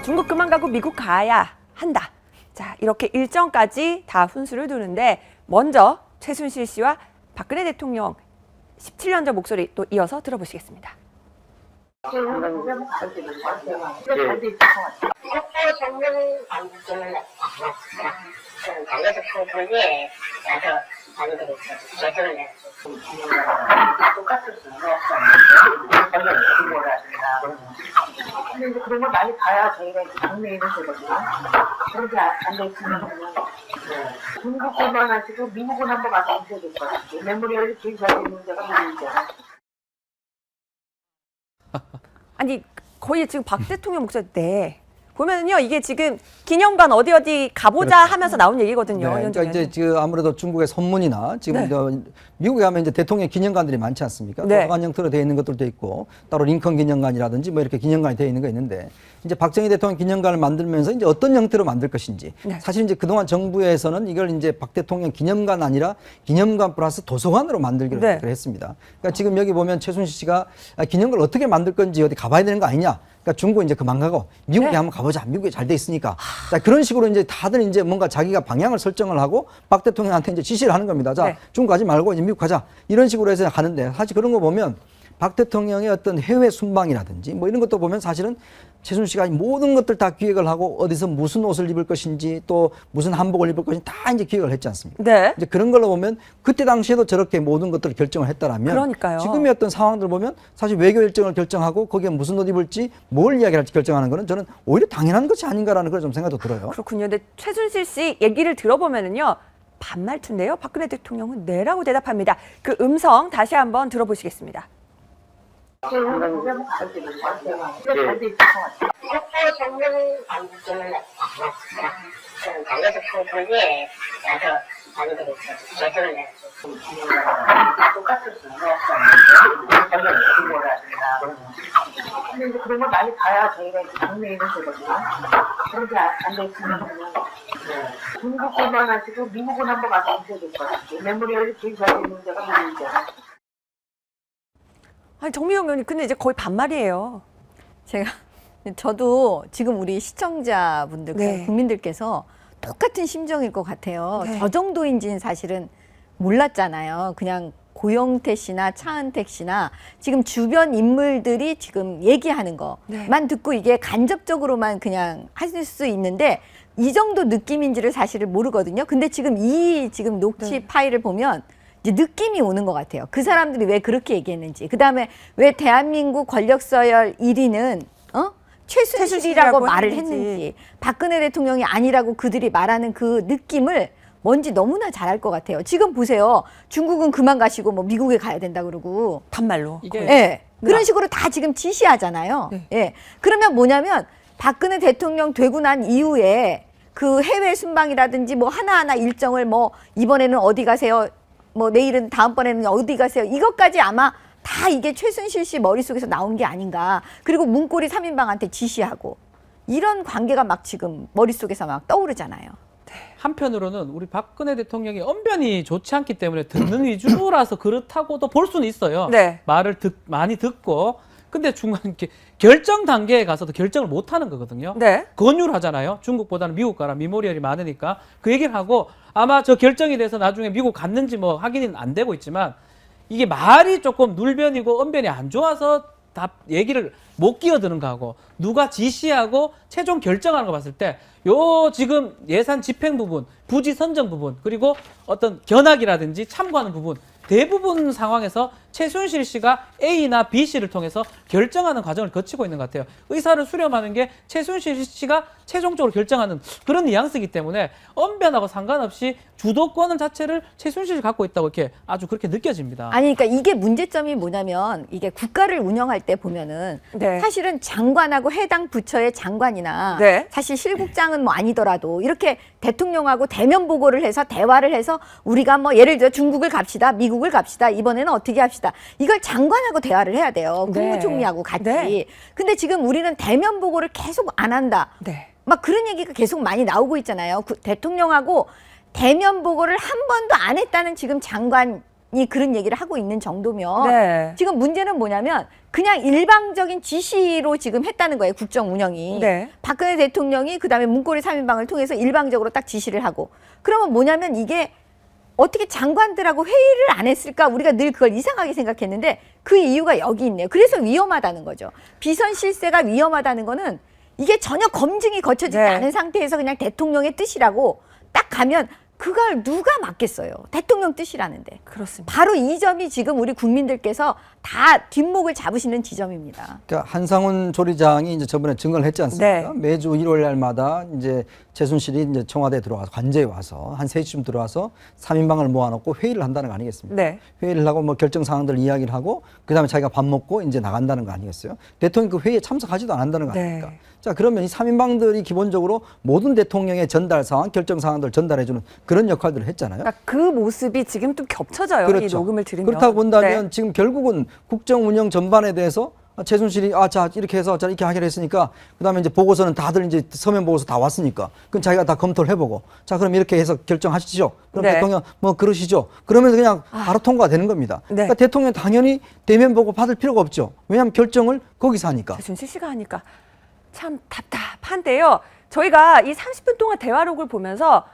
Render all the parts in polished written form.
중국 그만 가고 미국 가야 한다. 자, 이렇게 일정까지 다 훈수를 두는데 먼저 최순실 씨와 박근혜 대통령 17년 전 목소리 또 이어서 들어보시겠습니다. 근데 이제 그런 걸 많이 봐야 저희가 이제 장래에는 되거든요. 그렇게 안 돼 있으면 중국만 하시고 미국은 한번 가서 보셔야 될 것 같아요. 메모리얼이 제일 잘 되는 데가 미국이잖아요. 아니 거의 지금 박 대통령 목소리 네. 보면은요 이게 지금 기념관 어디 가보자 그렇죠. 하면서 나온 얘기거든요. 네, 그러니까 이제 지금 아무래도 중국의 선문이나 지금 네. 미국에 가면 이제 대통령 기념관들이 많지 않습니까? 네. 도서관 형태로 되어 있는 것들도 있고 따로 링컨 기념관이라든지 뭐 이렇게 기념관이 되어 있는 거 있는데 이제 박정희 대통령 기념관을 만들면서 이제 어떤 형태로 만들 것인지 네. 사실 이제 그동안 정부에서는 이걸 이제 박 대통령 기념관 아니라 기념관 플러스 도서관으로 만들기로 네. 했습니다. 그러니까 지금 여기 보면 최순실 씨가 기념관을 어떻게 만들 건지 어디 가봐야 되는 거 아니냐? 그러니까 중국 이제 그만 가고 미국에 네. 한번 가보자. 미국에 잘 돼 있으니까. 자, 그런 식으로 이제 다들 이제 뭔가 자기가 방향을 설정을 하고 박 대통령한테 이제 지시를 하는 겁니다. 자, 네. 중국 가지 말고 이제 미국 가자. 이런 식으로 해서 하는데 사실 그런 거 보면 박 대통령의 어떤 해외 순방이라든지 뭐 이런 것도 보면 사실은 최순실 씨가 모든 것들 다 기획을 하고 어디서 무슨 옷을 입을 것인지 또 무슨 한복을 입을 것인지 다 이제 기획을 했지 않습니까? 네. 이제 그런 걸로 보면 그때 당시에도 저렇게 모든 것들을 결정을 했다라면 그러니까요. 지금의 어떤 상황들 보면 사실 외교 일정을 결정하고 거기에 무슨 옷 입을지 뭘 이야기할지 결정하는 거는 저는 오히려 당연한 것이 아닌가라는 그런 좀 생각도 들어요. 그렇군요. 근데 최순실 씨 얘기를 들어보면은요 반말투인데요. 박근혜 대통령은 네라고 대답합니다. 그 음성 다시 한번 들어보시겠습니다. 잘돼 있을 것 같아요. 당에서 총선에 가서 자기들이 결정을 내렸죠. 똑같았어요. 근데 이제 그런 걸 많이 봐야 저희가 이제 장래에는 되거든요. 그렇게 안 돼 있으면 중국만 하시고 미국은 한번 가서 보셔야 될 것 같아요. 메모리얼이 제일 잘 되는 데가 미국이잖아요. 아니 정미영 의원님 근데 이제 거의 반말이에요. 저도 지금 우리 시청자분들, 네. 국민들께서 똑같은 심정일 것 같아요. 네. 저 정도인지는 사실은 몰랐잖아요. 그냥 고영태 씨나 차은택 씨나 지금 주변 인물들이 지금 얘기하는 것만 듣고 이게 간접적으로만 그냥 하실 수 있는데 이 정도 느낌인지를 사실은 모르거든요. 근데 지금 지금 녹취 파일을 보면 이제 느낌이 오는 것 같아요. 그 사람들이 왜 그렇게 얘기했는지. 그다음에 왜 대한민국 권력 서열 1위는 최순실이라고 말을 했는지. 박근혜 대통령이 아니라고 그들이 말하는 그 느낌을 뭔지 너무나 잘 알 것 같아요. 지금 보세요. 중국은 그만 가시고 뭐 미국에 가야 된다 그러고. 반말로. 예. 네. 그런 식으로 다 지금 지시하잖아요. 네. 예. 그러면 뭐냐면 박근혜 대통령 되고 난 이후에 그 해외 순방이라든지 뭐 하나하나 일정을 뭐 이번에는 어디 가세요? 뭐 내일은 다음번에는 어디 가세요? 이것까지 아마 다 이게 최순실 씨 머릿속에서 나온 게 아닌가. 그리고 문고리 3인방한테 지시하고 이런 관계가 막 지금 머릿속에서 막 떠오르잖아요. 한편으로는 우리 박근혜 대통령이 언변이 좋지 않기 때문에 듣는 위주라서 그렇다고도 볼 수는 있어요. 네. 말을 많이 듣고 근데 중간 결정 단계에 가서도 결정을 못 하는 거거든요. 네. 권유를 하잖아요. 중국보다는 미국 가라. 미모리얼이 많으니까 그 얘기를 하고 아마 저 결정이 돼서 나중에 미국 갔는지 뭐 확인은 안 되고 있지만 이게 말이 조금 눌변이고 언변이 안 좋아서 답 얘기를 못 끼어드는 거하고 누가 지시하고 최종 결정하는 거 봤을 때 요 지금 예산 집행 부분, 부지 선정 부분 그리고 어떤 견학이라든지 참고하는 부분 대부분 상황에서 최순실 씨가 A나 B 씨를 통해서 결정하는 과정을 거치고 있는 것 같아요. 의사를 수렴하는 게 최순실 씨가 최종적으로 결정하는 그런 뉘앙스이기 때문에 언변하고 상관없이 주도권을 자체를 최순실 씨가 갖고 있다고 이렇게 아주 그렇게 느껴집니다. 아니, 그러니까 이게 문제점이 뭐냐면 이게 국가를 운영할 때 보면은 네. 사실은 장관하고 해당 부처의 장관이나 네. 사실 실국장은 뭐 아니더라도 이렇게 대통령하고 대면 보고를 해서 대화를 해서 우리가 뭐 예를 들어 중국을 갑시다, 미국을 갑시다, 이번에는 어떻게 합시다. 이걸 장관하고 대화를 해야 돼요. 네. 국무총리하고 같이. 네. 근데 지금 우리는 대면 보고를 계속 안 한다. 네. 막 그런 얘기가 계속 많이 나오고 있잖아요. 대통령하고 대면 보고를 한 번도 안 했다는 지금 장관 그런 얘기를 하고 있는 정도면 네. 지금 문제는 뭐냐면 그냥 일방적인 지시로 지금 했다는 거예요. 국정 운영이. 네. 박근혜 대통령이 그다음에 문고리 3인방을 통해서 일방적으로 딱 지시를 하고 그러면 뭐냐면 이게 어떻게 장관들하고 회의를 안 했을까? 우리가 늘 그걸 이상하게 생각했는데 그 이유가 여기 있네요. 그래서 위험하다는 거죠. 비선 실세가 위험하다는 거는 이게 전혀 검증이 거쳐지지 네. 않은 상태에서 그냥 대통령의 뜻이라고 딱 가면 그걸 누가 맡겠어요. 대통령 뜻이라는데. 그렇습니다. 바로 이 점이 지금 우리 국민들께서 다 뒷목을 잡으시는 지점입니다. 그러니까 한상훈 조리장이 이제 저번에 증언을 했지 않습니까? 네. 매주 일요일 날마다 이제 최순실이 이제 청와대에 들어와서 관저에 와서 한 3시쯤 들어와서 3인방을 모아놓고 회의를 한다는 거 아니겠습니까? 네. 회의를 하고 뭐 결정 사항들 이야기를 하고 그다음에 자기가 밥 먹고 이제 나간다는 거 아니겠어요? 대통령이 그 회의에 참석하지도 않는다는 거 아닙니까? 네. 자, 그러면 이 3인방들이 기본적으로 모든 대통령의 전달 사항, 결정 사항들을 전달해주는 그런 역할들을 했잖아요. 그러니까 그 모습이 지금 좀 겹쳐져요. 이 녹음을 들으면. 그렇다고 본다면 네. 지금 결국은 국정 운영 전반에 대해서 최순실이 자 이렇게 해서 자 이렇게 하기로 했으니까 그다음에 이제 보고서는 다들 이제 서면 보고서 다 왔으니까 그건 자기가 다 검토를 해보고 자 그럼 이렇게 해서 결정하시죠. 그럼 네. 대통령 뭐 그러시죠. 그러면서 그냥 바로 통과되는 겁니다. 네. 그러니까 대통령 당연히 대면 보고 받을 필요가 없죠. 왜냐하면 결정을 거기서 하니까. 최순실 씨가 하니까 참 답답한데요. 저희가 이 30분 동안 대화록을 보면서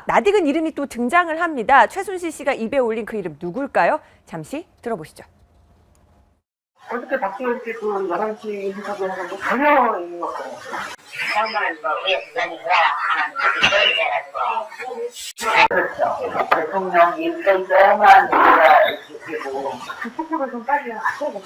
낯익은 이름이 또 등장을 합니다. 최순실 씨가 입에 올린 그 이름 누굴까요? 잠시 들어보시죠. 어떻게 박지원 씨그 11시 인터뷰 하는 게 전혀 의미가 없어요. 양반은 뭐 위에 부장이 그래야 하는 돼가지고. 그렇죠. 대통령 일대 때만 우리가 이렇게 되고 그 속도를 좀 빨리 하셔야겠어요.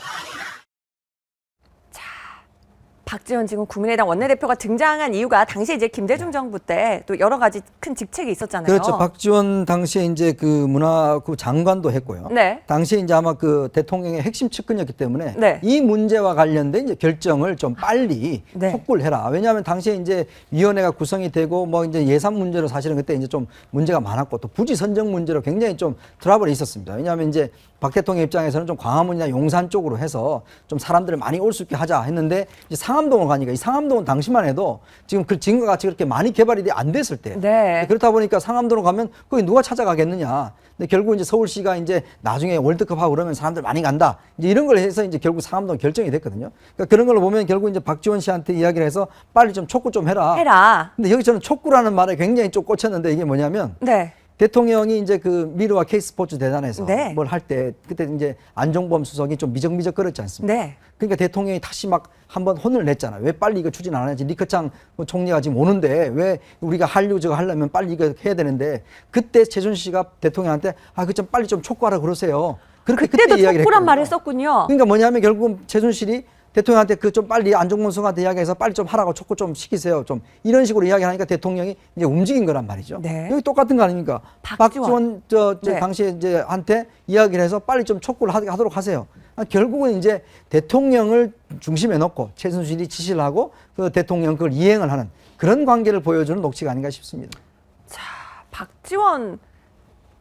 박지원 지금 국민의당 원내대표가 등장한 이유가 당시 이제 김대중 정부 때 또 여러 가지 큰 직책이 있었잖아요. 그렇죠. 박지원 당시에 이제 그 문화부 장관도 했고요. 네. 당시에 이제 아마 그 대통령의 핵심 측근이었기 때문에 네. 이 문제와 관련된 이제 결정을 좀 빨리 네. 촉구를 해라. 왜냐하면 당시에 이제 위원회가 구성이 되고 뭐 이제 예산 문제로 사실은 그때 이제 좀 문제가 많았고 또 부지 선정 문제로 굉장히 좀 트러블이 있었습니다. 왜냐하면 이제 박 대통령 입장에서는 좀 광화문이나 용산 쪽으로 해서 좀 사람들을 많이 올 수 있게 하자 했는데 이제 상암동을 가니까 이 상암동은 당시만 해도 지금 지금과 같이 그렇게 많이 개발이 안 됐을 때 네. 그렇다 보니까 상암동으로 가면 거기 누가 찾아가겠느냐. 근데 결국 이제 서울시가 이제 나중에 월드컵 하고 그러면 사람들 많이 간다. 이제 이런 걸 해서 이제 결국 상암동 결정이 됐거든요. 그러니까 그런 걸로 보면 결국 이제 박지원 씨한테 이야기를 해서 빨리 좀 촉구 좀 해라. 근데 여기 저는 촉구라는 말에 굉장히 좀 꽂혔는데 이게 뭐냐면 네. 대통령이 이제 그 미르와 K스포츠 대단에서 네. 뭘 할 때 그때 이제 안종범 수석이 좀 미적미적 거렸지 않습니까? 네. 그러니까 대통령이 다시 막 한번 혼을 냈잖아요. 왜 빨리 이거 추진 안 하는지. 리커창 총리가 지금 오는데 왜 우리가 한류 저거 하려면 빨리 이거 해야 되는데 그때 최순실 씨가 대통령한테 그 좀 빨리 좀 촉구하라 그러세요. 그렇게 그때도 그때 이야기를 촉구란 했거든요. 말을 썼군요. 그러니까 뭐냐면 결국은 최순실이 대통령한테 그 좀 빨리 안종범 수석한테 이야기해서 빨리 좀 하라고 촉구 좀 시키세요. 좀 이런 식으로 이야기하니까 대통령이 이제 움직인 거란 말이죠. 네. 여기 똑같은 거 아닙니까? 박지원 네. 당시에 이제 한테 이야기를 해서 빨리 좀 촉구를 하도록 하세요. 결국은 이제 대통령을 중심에 놓고 최순실이 지시를 하고 그 대통령 그걸 이행을 하는 그런 관계를 보여주는 녹취가 아닌가 싶습니다. 박지원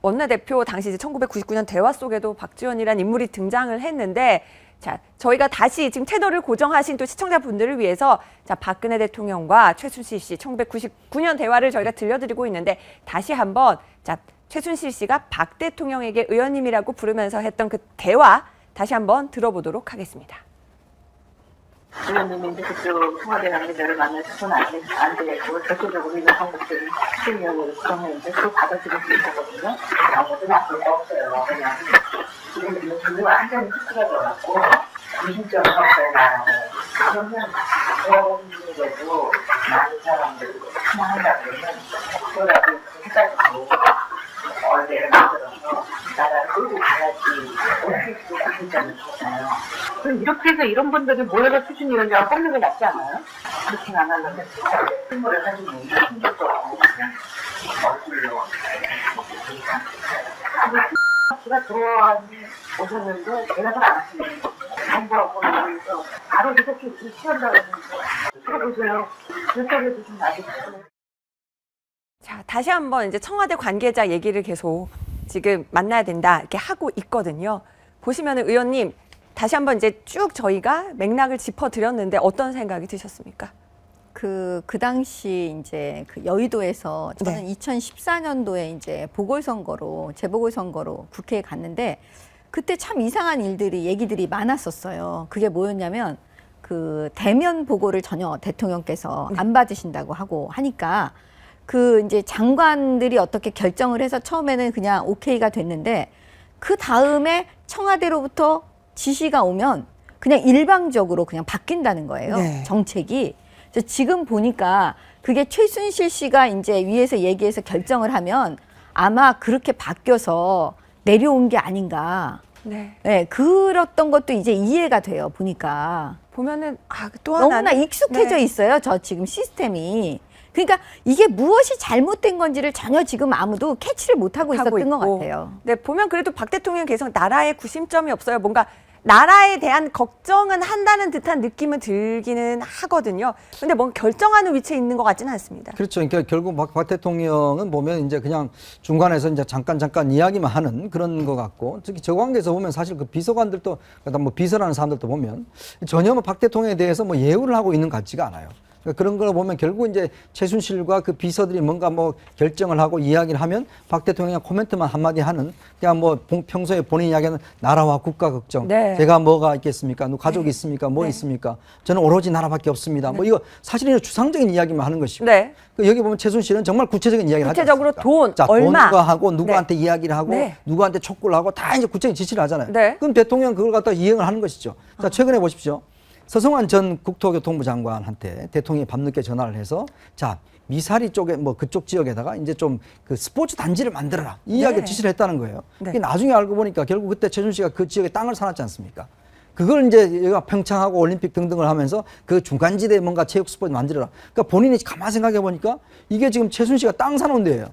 원내대표 당시 이제 1999년 대화 속에도 박지원이라는 인물이 등장을 했는데 자, 저희가 다시 지금 채널을 고정하신 또 시청자분들을 위해서 자, 박근혜 대통령과 최순실 씨 1999년 대화를 저희가 들려드리고 있는데 다시 한번 자, 최순실 씨가 박 대통령에게 의원님이라고 부르면서 했던 그 대화 다시 한번 들어보도록 하겠습니다. 의원님이 이제 그쪽 청와대 관계자를 만나서는 안 되겠고 절대적으로 이런 방법들을 시행령으로 구성했는데 그걸 받아들일 수 있거든요. 아무도 나쁠 거 없어요. 그냥 지금 완전히 스트가 들어갔고 미심쩍은 없어요. 나라고. 그러면 대학원님에게도 많은 사람들이 신앙한다 그러면 그거라도 해가지고 언제를 만들어서 나라를 끌고 가야지 어떻게 그렇게 하겠다는 거잖아요. 그럼 이렇게 해서 이런 분들이 모여서 추진위원장을 뽑는 게 낫지 않아요? 그렇게는 안 하는데 신고를 하시면 힘들도 없고 그냥 얼굴로 씨가 들어와 오셨는데 대답을 안 하시는 거예요. 정부하고 그래서 바로 이렇게 취한다고 했는데 들어보세요. 그렇다고 좀 놔주세요. 자, 다시 한번 이제 청와대 관계자 얘기를 계속 지금 만나야 된다 이렇게 하고 있거든요. 보시면은 의원님 다시 한번 이제 쭉 저희가 맥락을 짚어드렸는데 어떤 생각이 드셨습니까? 그 당시 이제 그 여의도에서 저는 2014년도에 이제 보궐선거로, 재보궐선거로 국회에 갔는데 그때 참 이상한 일들이, 얘기들이 많았었어요. 그게 뭐였냐면 그 대면 보고를 전혀 대통령께서 안 받으신다고 하고 하니까 그 이제 장관들이 어떻게 결정을 해서 처음에는 그냥 오케이가 됐는데 그 다음에 청와대로부터 지시가 오면 그냥 일방적으로 그냥 바뀐다는 거예요. 네. 정책이. 그래서 지금 보니까 그게 최순실 씨가 이제 위에서 얘기해서 결정을 하면 아마 그렇게 바뀌어서 내려온 게 아닌가. 네. 네, 그랬던 것도 이제 이해가 돼요. 보니까. 보면은 또 하나 너무나 익숙해져 있어요. 저 지금 시스템이. 그러니까 이게 무엇이 잘못된 건지를 전혀 지금 아무도 캐치를 못하고 있었던 것 같아요. 네, 보면 그래도 박 대통령 계속 나라에 구심점이 없어요. 뭔가 나라에 대한 걱정은 한다는 듯한 느낌은 들기는 하거든요. 근데 뭔가 결정하는 위치에 있는 것 같지는 않습니다. 그렇죠. 그러니까 결국 박 대통령은 보면 이제 그냥 중간에서 이제 잠깐 이야기만 하는 그런 것 같고, 특히 저 관계에서 보면 사실 그 비서관들도, 그다음 뭐 비서라는 사람들도 보면 전혀 뭐 박 대통령에 대해서 뭐 예우를 하고 있는 것 같지가 않아요. 그러니까 그런 걸 보면 결국 이제 최순실과 그 비서들이 뭔가 뭐 결정을 하고 이야기를 하면 박 대통령이 코멘트만 한마디 하는, 그냥 뭐 평소에 본인 이야기하는 나라와 국가 걱정, 네. 제가 뭐가 있겠습니까? 가족이 있습니까? 뭐 있습니까? 저는 오로지 나라밖에 없습니다. 뭐 이거 사실은 주상적인 이야기만 하는 것이고, 네. 여기 보면 최순실은 정말 구체적인 이야기를 하지 구체적으로 않습니까? 돈, 자, 얼마. 돈과 하고 누구한테 이야기를 하고 네. 누구한테 촉구를 하고 다 이제 구체적인 지시를 하잖아요. 네. 그럼 대통령 그걸 갖다 이행을 하는 것이죠. 자, 최근에 보십시오. 서성환 전 국토교통부 장관한테 대통령이 밤늦게 전화를 해서, 자, 미사리 쪽에 뭐 그쪽 지역에다가 이제 좀 그 스포츠 단지를 만들어라, 이 이야기를 지시를 했다는 거예요. 네. 그게 나중에 알고 보니까 결국 그때 최순실씨가 그 지역에 땅을 사놨지 않습니까? 그걸 이제 얘가 평창하고 올림픽 등등을 하면서 그 중간지대에 뭔가 체육 스포츠 만들어라. 그러니까 본인이 가만 생각해 보니까 이게 지금 최순실씨가 땅 사놓은 데예요.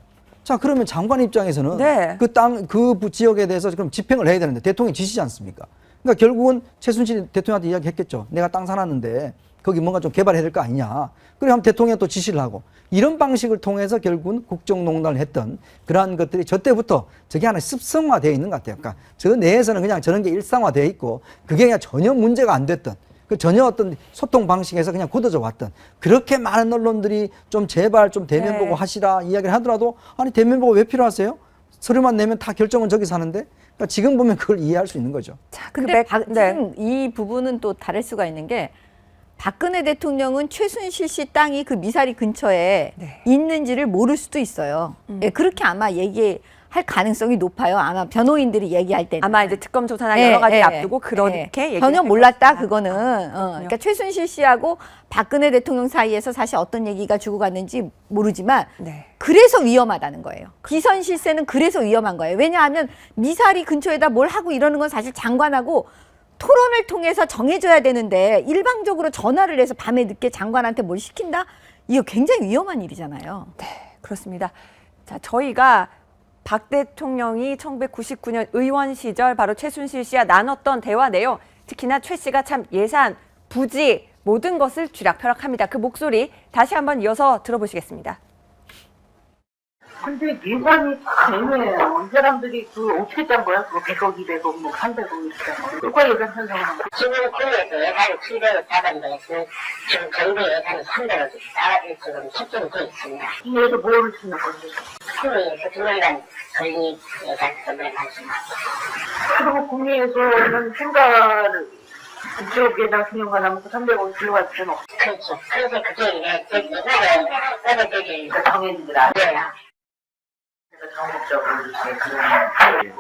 자, 그러면 장관 입장에서는 네. 그 땅, 그 지역에 대해서 그럼 집행을 해야 되는데 대통령이 지시지 않습니까? 그러니까 결국은 최순실이 대통령한테 이야기했겠죠. 내가 땅 사놨는데 거기 뭔가 좀 개발해야 될 거 아니냐. 그래 하면 대통령이 또 지시를 하고, 이런 방식을 통해서 결국은 국정농단을 했던 그러한 것들이 저 때부터 저게 하나 습성화되어 있는 것 같아요. 그러니까 저 내에서는 그냥 저런 게 일상화되어 있고 그게 그냥 전혀 문제가 안 됐던, 그 전혀 어떤 소통 방식에서 그냥 굳어져 왔던, 그렇게 많은 언론들이 좀 제발 좀 대면 네. 보고 하시라 이야기를 하더라도, 아니 대면 보고 왜 필요하세요? 서류만 내면 다 결정은 저기서 하는데. 그러니까 지금 보면 그걸 이해할 수 있는 거죠. 자, 근데 네. 지금 이 부분은 또 다를 수가 있는 게, 박근혜 대통령은 최순실 씨 땅이 그 미사리 근처에 네. 있는지를 모를 수도 있어요. 예, 그렇게 아마 얘기할 가능성이 높아요. 아마 변호인들이 얘기할 때는. 아마 이제 특검 조사나 예, 여러 가지 예, 앞두고 예. 그렇게 얘기를 전혀 할 몰랐다 것이다. 그거는. 그러니까 최순실 씨하고 박근혜 대통령 사이에서 사실 어떤 얘기가 주고 갔는지 모르지만 네. 그래서 위험하다는 거예요. 기선 실세는 그래서 위험한 거예요. 왜냐하면 미사리 근처에다 뭘 하고 이러는 건 사실 장관하고 토론을 통해서 정해져야 되는데, 일방적으로 전화를 해서 밤에 늦게 장관한테 뭘 시킨다? 이거 굉장히 위험한 일이잖아요. 네, 그렇습니다. 자, 저희가 박 대통령이 1999년 의원 시절 바로 최순실 씨와 나눴던 대화 내용, 특히나 최 씨가 참 예산, 부지 모든 것을 쥐락펴락합니다. 그 목소리 다시 한번 이어서 들어보시겠습니다. 근데 예산이 다 애매해요. 이 사람들이 그 어떻게 짠 거야? 그 100억, 200억, 뭐 300억 이렇게. 누가 예산 편성을 한 거야? 지금 국내에서 예산이 700억 잡았는데 지금 정부 예산이 300억 나가질 지금 책정이 돼 있습니다. 이에서 뭐를 주는 건데? 국내에서 조만간 건립 예산 전부를 가지고 그리고 국내에서는 생가를 이쪽에다 수령관 하면 300억 들어갈 필요는 없어. 그렇죠. 그래서 그게 이제 예산을 빼내들이 정해진들 안 네. 전국적으로 이렇게 그런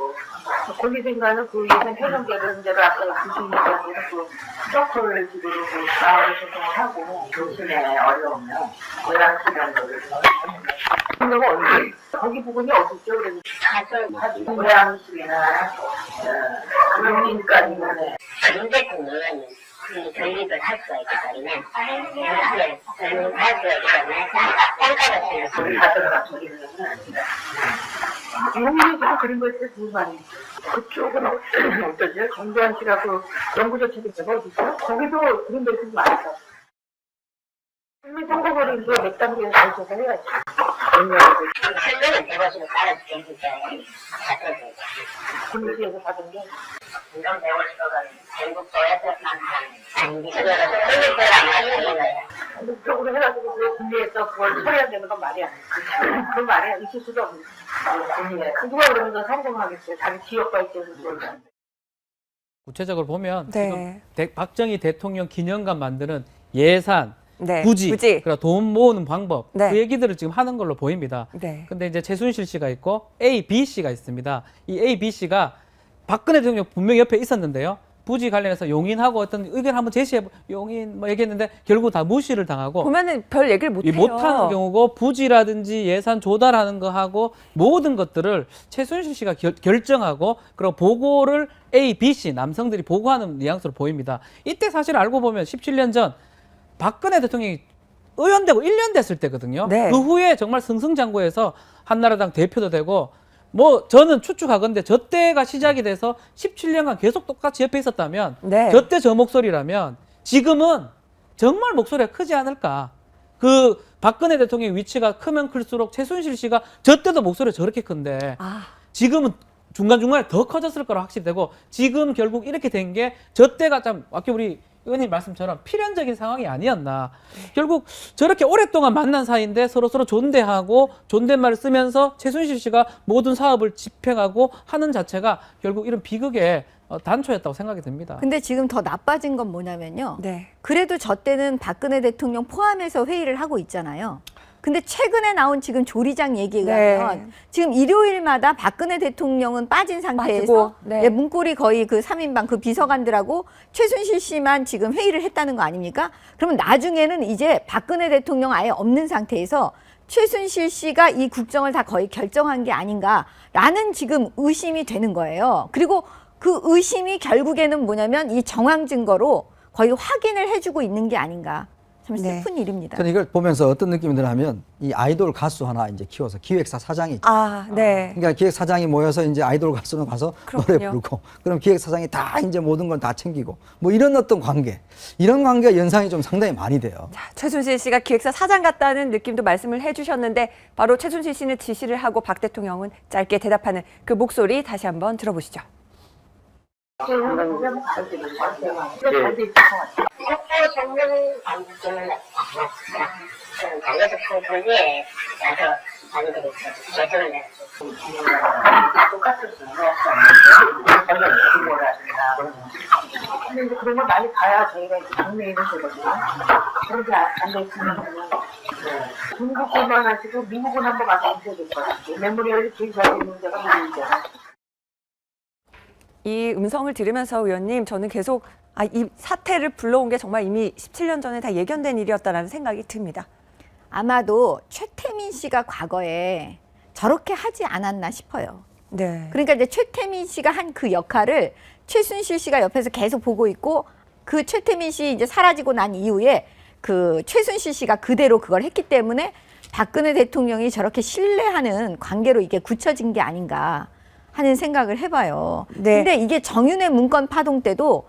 권리생가는 그 예산 편성되는 대로 아까 주시니까 그 서클을 지금 마을을 소통을 하고 교수의 어려우면 고향 수련도를 그런 거 언제 거기 부분이 어딨죠? 그래서 가서 고향 수련이나 그런 민간인의 그런 대통령은 건립을 할 수가 있기 때문에 할 수가 있기 때문에 땅값을 우리 가족과 저기는 용인에서 그런 거에 대해서 무슨 말이에요? 그쪽은 어떠죠? 전두환 씨가 그 연구소 책임 데가 어디 있어요? 거기도 그런 데서 많았어. 국민선거거리에서 몇 단계에서 결정을 해야지. 왜냐하면 설명은 대보시고 따라서 되니까 군수에서 받은 게 이런 대보시고가 전국 도에서만 하는 그거는 설명을 안 하는 거예요. 그쪽으로 해가지고 국내에서 그걸 처리한다는 건 말이 안 돼. 그건 말이 안 있을 수도 없는. 누가 그러면서 성공하겠어요? 자기 지역과 있어서 그런다. 구체적으로 보면 네. 지금 박정희 대통령 기념관 만드는 예산, 네. 부지, 부지. 그리고 돈 모으는 방법 네. 그 얘기들을 지금 하는 걸로 보입니다. 네. 근데 이제 최순실 씨가 있고 A, B 씨가 있습니다. 이 A, B 씨가 박근혜 대통령 분명히 옆에 있었는데요. 부지 관련해서 용인하고 어떤 의견 한번 용인 뭐 얘기했는데 결국 다 무시를 당하고 보면은 별 얘기를 못 이 해요. 못하는 경우고 부지라든지 예산 조달하는 거 하고 모든 것들을 최순실 씨가 결정하고 그리고 보고를 A, B 씨 남성들이 보고하는 뉘앙스로 보입니다. 이때 사실 알고 보면 17년 전 박근혜 대통령이 의원 되고 1년 됐을 때거든요. 네. 그 후에 정말 승승장구해서 한나라당 대표도 되고 뭐 저는 추측하건대 저 때가 시작이 돼서 17년간 계속 똑같이 옆에 있었다면 네. 저 때 저 목소리라면 지금은 정말 목소리가 크지 않을까. 그 박근혜 대통령의 위치가 크면 클수록 최순실 씨가 저 때도 목소리가 저렇게 큰데 아, 지금은 중간중간에 더 커졌을 거라 확실히 되고 지금 결국 이렇게 된 게 저 때가 참 아까 우리 의원님 말씀처럼 필연적인 상황이 아니었나. 결국 저렇게 오랫동안 만난 사이인데 서로 존대하고 존댓말을 쓰면서 최순실 씨가 모든 사업을 집행하고 하는 자체가 결국 이런 비극의 단초였다고 생각이 듭니다. 근데 지금 더 나빠진 건 뭐냐면요. 네. 그래도 저 때는 박근혜 대통령 포함해서 회의를 하고 있잖아요. 근데 최근에 나온 지금 조리장 얘기에 의하면 네. 지금 일요일마다 박근혜 대통령은 빠진 상태에서 빠지고, 네. 예, 문고리 거의 그 3인방 그 비서관들하고 최순실 씨만 지금 회의를 했다는 거 아닙니까? 그러면 나중에는 이제 박근혜 대통령 아예 없는 상태에서 최순실 씨가 이 국정을 다 거의 결정한 게 아닌가라는 지금 의심이 되는 거예요. 그리고 그 의심이 결국에는 뭐냐면 이 정황 증거로 거의 확인을 해주고 있는 게 아닌가. 참 네. 슬픈 일입니다. 저는 이걸 보면서 어떤 느낌이 드냐면 이 아이돌 가수 하나 이제 키워서 기획사 사장이 있죠. 아, 네. 그러니까 기획사장이 모여서 이제 아이돌 가수는 가서 그렇군요. 노래 부르고 그럼 기획사장이 다 이제 모든 걸 다 챙기고 뭐 이런 어떤 관계 이런 관계가 연상이 좀 상당히 많이 돼요. 자, 최순실 씨가 기획사 사장 같다는 느낌도 말씀을 해주셨는데 바로 최순실 씨는 지시를 하고 박 대통령은 짧게 대답하는 그 목소리 다시 한번 들어보시죠. 국회 정문 안주는 달려서 상태에 가서 자기들이 결정을 내렸죠. 똑같은 근데 이제 그런 걸 많이 가야 저희가 이제 국내에 있는 거거든요. 그렇게 안돼 있으면 중국만 하시고 미국은 한번 가서 보셔야 될 것 같아요. 메모리얼이 제일 잘 되는 데가 미국이잖아요. 이 음성을 들으면서 의원님 저는 계속 이 사태를 불러온 게 정말 이미 17년 전에 다 예견된 일이었다라는 생각이 듭니다. 아마도 최태민 씨가 과거에 저렇게 하지 않았나 싶어요. 네. 그러니까 이제 최태민 씨가 한 그 역할을 최순실 씨가 옆에서 계속 보고 있고 그 최태민 씨 이제 사라지고 난 이후에 그 최순실 씨가 그대로 그걸 했기 때문에 박근혜 대통령이 저렇게 신뢰하는 관계로 이게 굳혀진 게 아닌가 하는 생각을 해봐요. 네. 근데 이게 정윤회 문건 파동 때도